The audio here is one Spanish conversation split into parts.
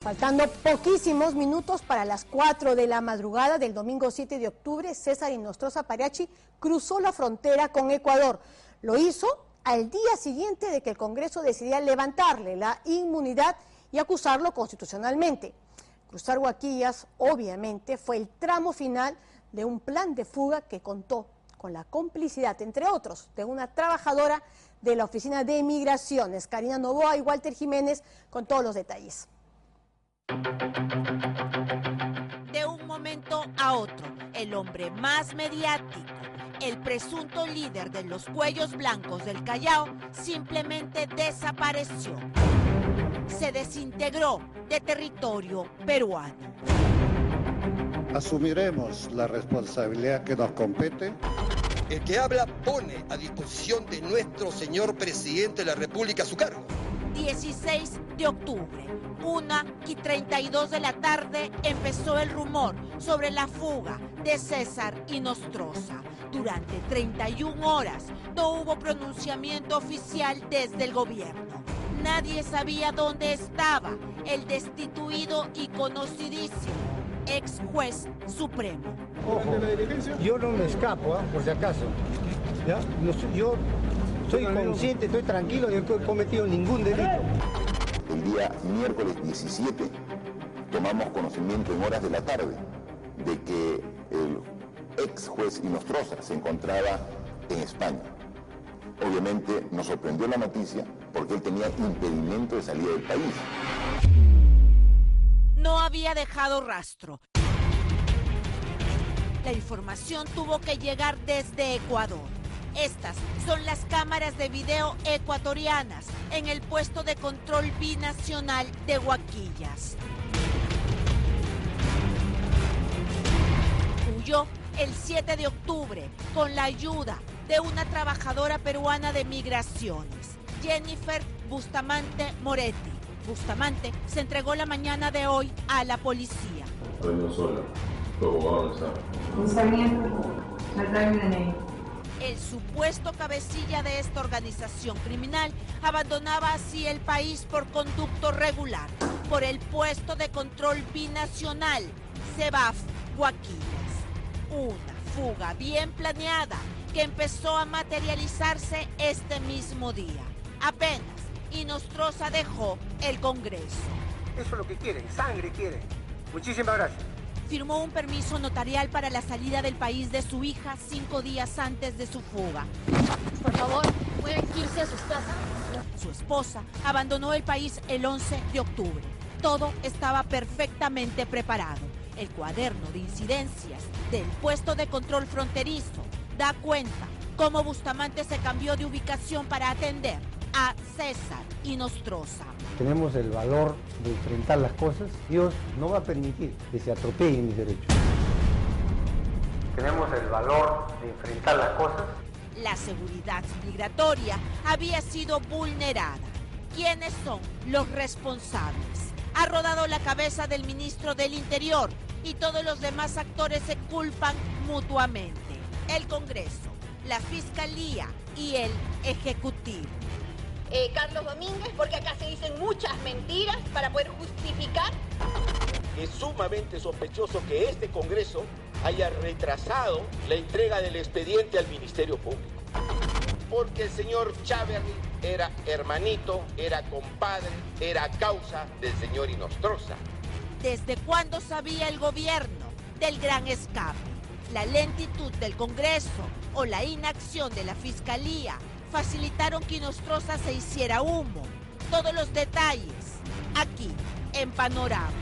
Faltando poquísimos minutos para las 4 de la madrugada del domingo 7 de octubre, César Inostroza Pariachi cruzó la frontera con Ecuador. Lo hizo al día siguiente de que el Congreso decidiera levantarle la inmunidad y acusarlo constitucionalmente. Cruzar Huaquillas, obviamente, fue el tramo final de un plan de fuga que contó con la complicidad, entre otros, de una trabajadora de la Oficina de Migraciones, Karina Novoa y Walter Jiménez, con todos los detalles. De un momento a otro, el hombre más mediático, el presunto líder de los cuellos blancos del Callao, simplemente desapareció. Se desintegró de territorio peruano. Asumiremos la responsabilidad que nos compete. El que habla pone a disposición de nuestro señor presidente de la República su cargo. 16 de octubre, 1:32 de la tarde, empezó el rumor sobre la fuga de César Inostroza. Durante 31 horas no hubo pronunciamiento oficial desde el gobierno. Nadie sabía dónde estaba el destituido y conocidísimo ex juez supremo. Ojo, yo no me escapo, por si acaso. ¿Ya? Yo soy consciente, estoy tranquilo, yo no he cometido ningún delito. El día miércoles 17 tomamos conocimiento en horas de la tarde de que el ex juez Inostroza se encontraba en España. Obviamente nos sorprendió la noticia porque él tenía impedimento de salida del país. No había dejado rastro. La información tuvo que llegar desde Ecuador. Estas son las cámaras de video ecuatorianas en el puesto de control binacional de Huaquillas. Huyó el 7 de octubre con la ayuda de una trabajadora peruana de migraciones, Jennifer Bustamante Moretti. Bustamante se entregó la mañana de hoy a la policía. Estoy sola. Tu abogado está. El supuesto cabecilla de esta organización criminal abandonaba así el país por conducto regular, por el puesto de control binacional, CEBAF Huaquillas. Una fuga bien planeada que empezó a materializarse este mismo día. Apenas Inostroza dejó el Congreso. Eso es lo que quieren, sangre quieren. Muchísimas gracias. Firmó un permiso notarial para la salida del país de su hija 5 días antes de su fuga. Por favor, ¿pueden irse a sus casas? Su esposa abandonó el país el 11 de octubre. Todo estaba perfectamente preparado. El cuaderno de incidencias del puesto de control fronterizo da cuenta cómo Bustamante se cambió de ubicación para atender a César Inostroza. Tenemos el valor de enfrentar las cosas. Dios no va a permitir que se atropellen mis derechos. Tenemos el valor de enfrentar las cosas. La seguridad migratoria había sido vulnerada. ¿Quiénes son los responsables? Ha rodado la cabeza del ministro del Interior y todos los demás actores se culpan mutuamente. El Congreso, la Fiscalía y el Ejecutivo. Carlos Domínguez, porque acá se dicen muchas mentiras para poder justificar. Es sumamente sospechoso que este Congreso haya retrasado la entrega del expediente al Ministerio Público. Porque el señor Cháverri era hermanito, era compadre, era causa del señor Inostroza. ¿Desde cuándo sabía el gobierno del gran escape? La lentitud del Congreso o la inacción de la Fiscalía facilitaron que Inostroza se hiciera humo. Todos los detalles aquí en Panorama.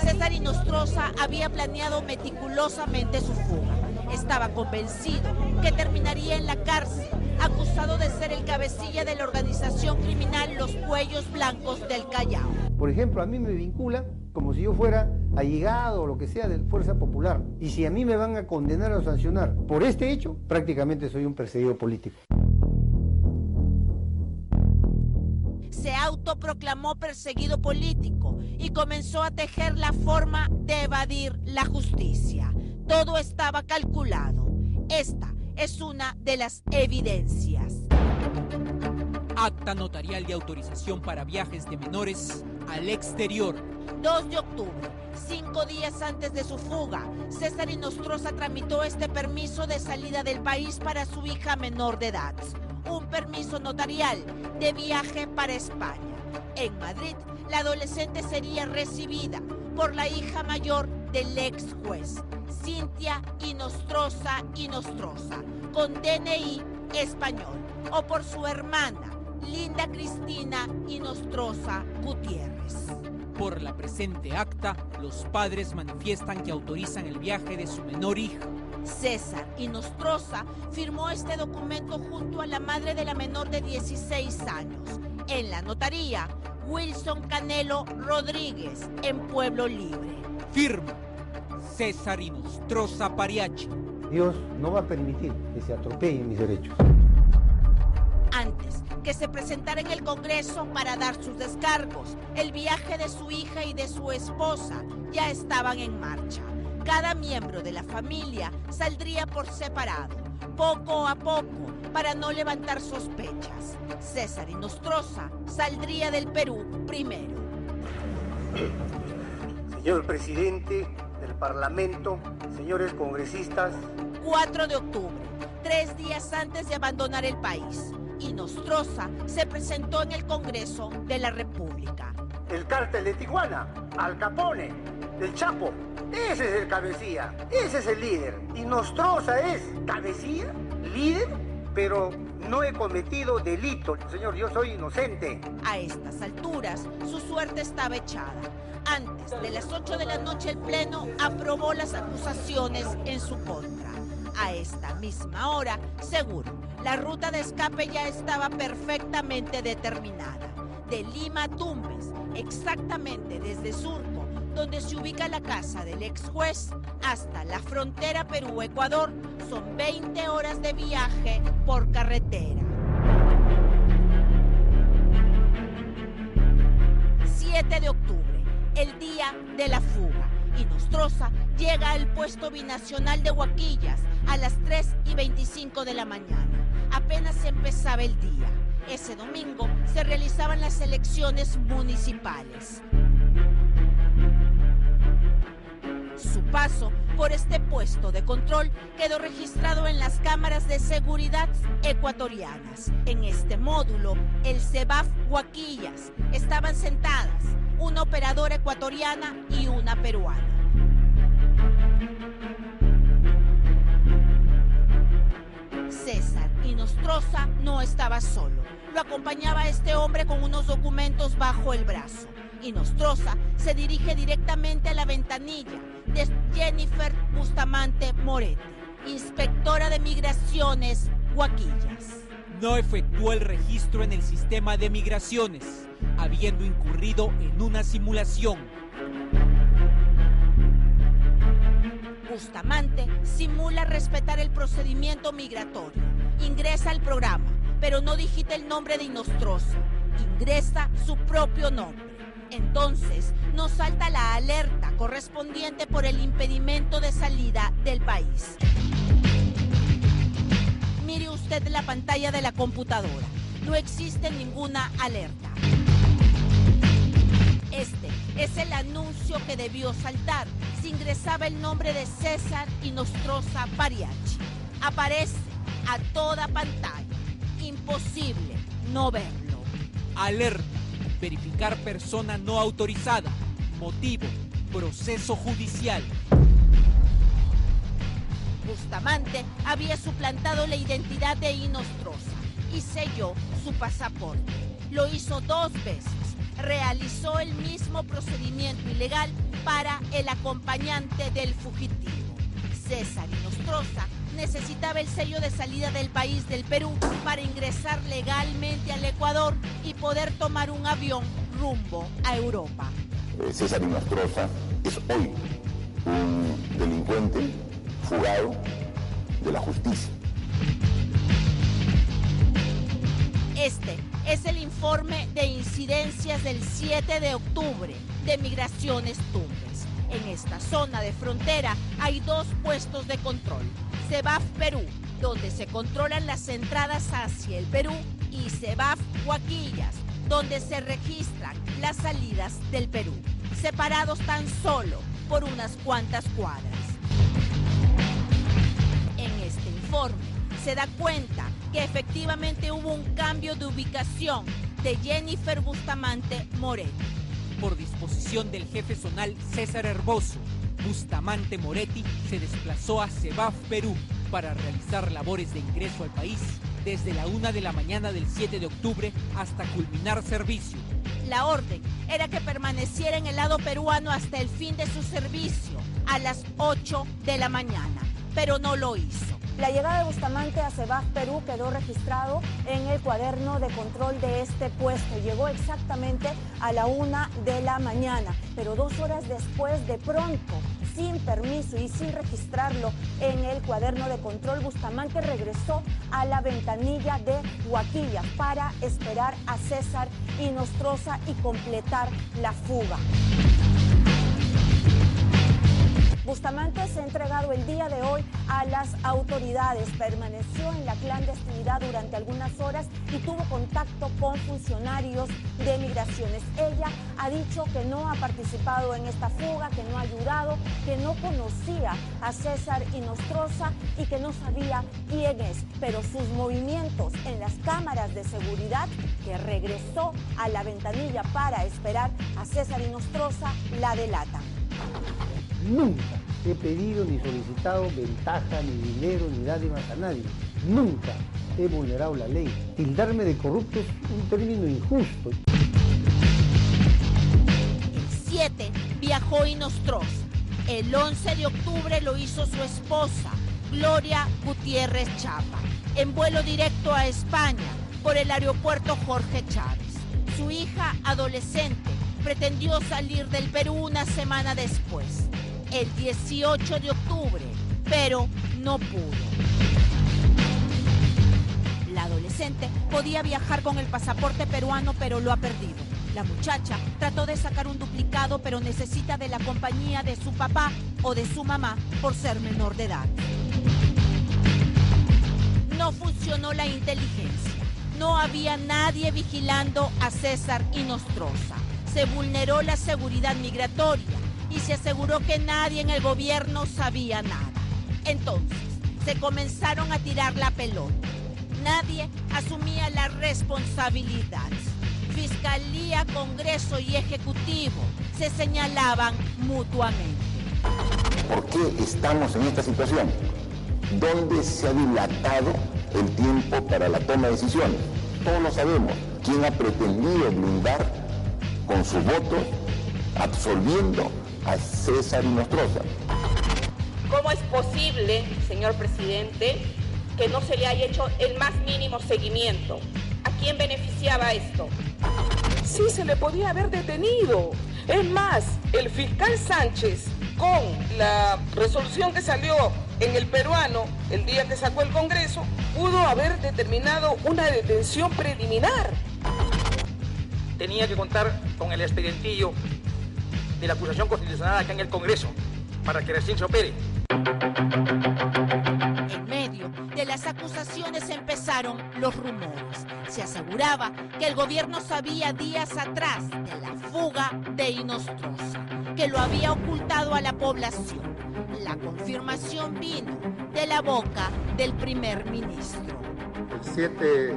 César Inostroza había planeado meticulosamente su fuga. Estaba convencido que terminaría en la cárcel, acusado de ser el cabecilla de la organización criminal Los Cuellos Blancos del Callao. Por ejemplo, a mí me vincula como si yo fuera allegado o lo que sea de Fuerza Popular. Y si a mí me van a condenar o sancionar por este hecho, prácticamente soy un perseguido político. Se autoproclamó perseguido político y comenzó a tejer la forma de evadir la justicia. Todo estaba calculado. Esta es una de las evidencias. Acta notarial de autorización para viajes de menores al exterior. 2 de octubre, 5 días antes de su fuga, César Inostroza tramitó este permiso de salida del país para su hija menor de edad. Un permiso notarial de viaje para España. En Madrid, la adolescente sería recibida por la hija mayor del ex juez, Cintia Inostroza, con DNI español, o por su hermana, Linda Cristina Inostroza Gutiérrez. Por la presente acta, los padres manifiestan que autorizan el viaje de su menor hija. César Inostroza firmó este documento junto a la madre de la menor de 16 años, en la notaría Wilson Canelo Rodríguez, en Pueblo Libre. Firma César Inostroza Pariachi. Dios no va a permitir que se atropellen mis derechos. Antes que se presentara en el Congreso para dar sus descargos, el viaje de su hija y de su esposa ya estaban en marcha. Cada miembro de la familia saldría por separado, poco a poco, para no levantar sospechas. César Inostroza saldría del Perú primero. Señor presidente del Parlamento, señores congresistas. 4 de octubre, 3 días antes de abandonar el país, Inostroza se presentó en el Congreso de la República. El cártel de Tijuana, Al Capone, del Chapo, ese es el cabecilla, ese es el líder. Inostroza es cabecilla, líder, pero no he cometido delito. Señor, yo soy inocente. A estas alturas, su suerte estaba echada. Antes de las 8 de la noche, el Pleno aprobó las acusaciones en su contra. A esta misma hora, seguro, la ruta de escape ya estaba perfectamente determinada. De Lima a Tumbes, exactamente desde Surco, donde se ubica la casa del ex juez, hasta la frontera Perú-Ecuador, son 20 horas de viaje por carretera. 7 de octubre, el día de la fuga. Inostroza llega al puesto binacional de Huaquillas a las 3:25 de la mañana. Apenas empezaba el día. Ese domingo se realizaban las elecciones municipales. Su paso por este puesto de control quedó registrado en las cámaras de seguridad ecuatorianas. En este módulo, el CEBAF Huaquillas, estaban sentadas una operadora ecuatoriana y una peruana. César Inostroza no estaba solo. Lo acompañaba este hombre con unos documentos bajo el brazo. Inostroza se dirige directamente a la ventanilla de Jennifer Bustamante Moretti, inspectora de migraciones Huaquillas. No efectuó el registro en el sistema de migraciones, habiendo incurrido en una simulación. Bustamante simula respetar el procedimiento migratorio. Ingresa al programa, pero no digita el nombre de Inostroza. Ingresa su propio nombre. Entonces nos salta la alerta correspondiente por el impedimento de salida del país. Mire usted la pantalla de la computadora. No existe ninguna alerta. Este es el anuncio que debió saltar si ingresaba el nombre de César Inostroza Pariachi. Aparece a toda pantalla. Imposible no verlo. Alerta. Verificar persona no autorizada. Motivo, proceso judicial. Bustamante había suplantado la identidad de Inostroza y selló su pasaporte. Lo hizo 2 veces. Realizó el mismo procedimiento ilegal para el acompañante del fugitivo. César Inostroza necesitaba el sello de salida del país del Perú para ingresar legalmente al Ecuador y poder tomar un avión rumbo a Europa. César Inostroza es hoy un delincuente fugado de la justicia. Este es el informe de incidencias del 7 de octubre de Migraciones Tumbes. En esta zona de frontera hay 2 puestos de control. CEBAF Perú, donde se controlan las entradas hacia el Perú, y CEBAF Huaquillas, donde se registran las salidas del Perú, separados tan solo por unas cuantas cuadras. En este informe se da cuenta que efectivamente hubo un cambio de ubicación de Jennifer Bustamante Moretti. Por disposición del jefe zonal César Herboso, Bustamante Moretti se desplazó a CEBAF Perú para realizar labores de ingreso al país desde la 1 de la mañana del 7 de octubre hasta culminar servicio. La orden era que permaneciera en el lado peruano hasta el fin de su servicio, a las 8 de la mañana, pero no lo hizo. La llegada de Bustamante a CEBAF Perú quedó registrado en el cuaderno de control de este puesto. Llegó exactamente a la 1 de la mañana, pero 2 horas después, de pronto, sin permiso y sin registrarlo en el cuaderno de control, Bustamante regresó a la ventanilla de Huaquillas para esperar a César Inostroza y completar la fuga. Bustamante se ha entregado el día de hoy a las autoridades, permaneció en la clandestinidad durante algunas horas y tuvo contacto con funcionarios de migraciones. Ella ha dicho que no ha participado en esta fuga, que no ha ayudado, que no conocía a César Inostroza y que no sabía quién es, pero sus movimientos en las cámaras de seguridad, que regresó a la ventanilla para esperar a César Inostroza, la delatan. Nunca he pedido ni solicitado ventaja, ni dinero, ni dádivas a nadie. Nunca he vulnerado la ley. Tildarme de corrupto es un término injusto. El 7 viajó Inostroza. El 11 de octubre lo hizo su esposa, Gloria Gutiérrez Chapa, en vuelo directo a España por el aeropuerto Jorge Chávez. Su hija adolescente pretendió salir del Perú una semana después, el 18 de octubre, pero no pudo. La adolescente podía viajar con el pasaporte peruano, pero lo ha perdido. La muchacha trató de sacar un duplicado, pero necesita de la compañía de su papá o de su mamá por ser menor de edad. No funcionó la inteligencia. No había nadie vigilando a César Inostroza. Se vulneró la seguridad migratoria y se aseguró que nadie en el gobierno sabía nada. Entonces, se comenzaron a tirar la pelota. Nadie asumía la responsabilidad. Fiscalía, Congreso y Ejecutivo se señalaban mutuamente. ¿Por qué estamos en esta situación? ¿Dónde se ha dilatado el tiempo para la toma de decisiones? Todos lo sabemos. ¿Quién ha pretendido blindar con su voto, absolviendo a César Inostroza? ¿Cómo es posible, señor presidente, que no se le haya hecho el más mínimo seguimiento? ¿A quién beneficiaba esto? Sí, se le podía haber detenido. Es más, el fiscal Sánchez, con la resolución que salió en el peruano el día que sacó el Congreso, pudo haber determinado una detención preliminar. Tenía que contar con el expedientillo de la acusación constitucional acá en el Congreso para que recién se opere. En medio de las acusaciones empezaron los rumores. Se aseguraba que el gobierno sabía días atrás de la fuga de Inostroza, que lo había ocultado a la población. La confirmación vino de la boca del primer ministro. El 7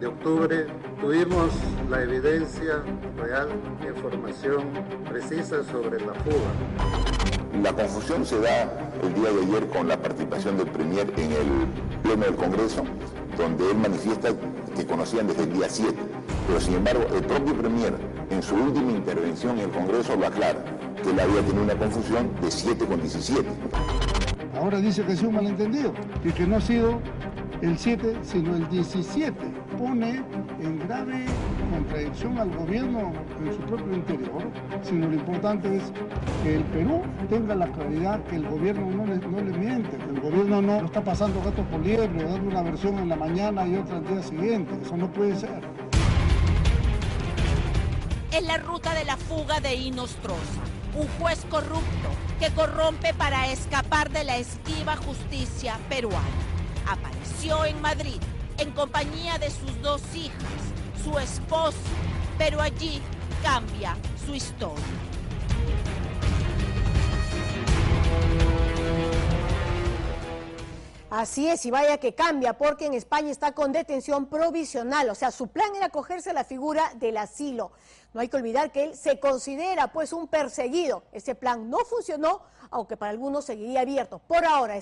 de octubre tuvimos la evidencia real, información precisa sobre la fuga. La confusión se da el día de ayer con la participación del Premier en el Pleno del Congreso, donde él manifiesta que conocían desde el día 7. Pero sin embargo, el propio Premier, en su última intervención en el Congreso, lo aclara, que él había tenido una confusión de 7 con 17. Ahora dice que es un malentendido y que no ha sido el 7, sino el 17. Pone en grave contradicción al gobierno en su propio interior, sino lo importante es que el Perú tenga la claridad que el gobierno no le miente, que el gobierno no está pasando gato por liebre, dando una versión en la mañana y otra al día siguiente. Eso no puede ser. En la ruta de la fuga de Inostroza, un juez corrupto que corrompe para escapar de la esquiva justicia peruana. Apareció en Madrid en compañía de sus 2 hijas, su esposo, pero allí cambia su historia. Así es, y vaya que cambia, porque en España está con detención provisional, o sea, su plan era acogerse a la figura del asilo. No hay que olvidar que él se considera pues un perseguido. Ese plan no funcionó, aunque para algunos seguiría abierto. Por ahora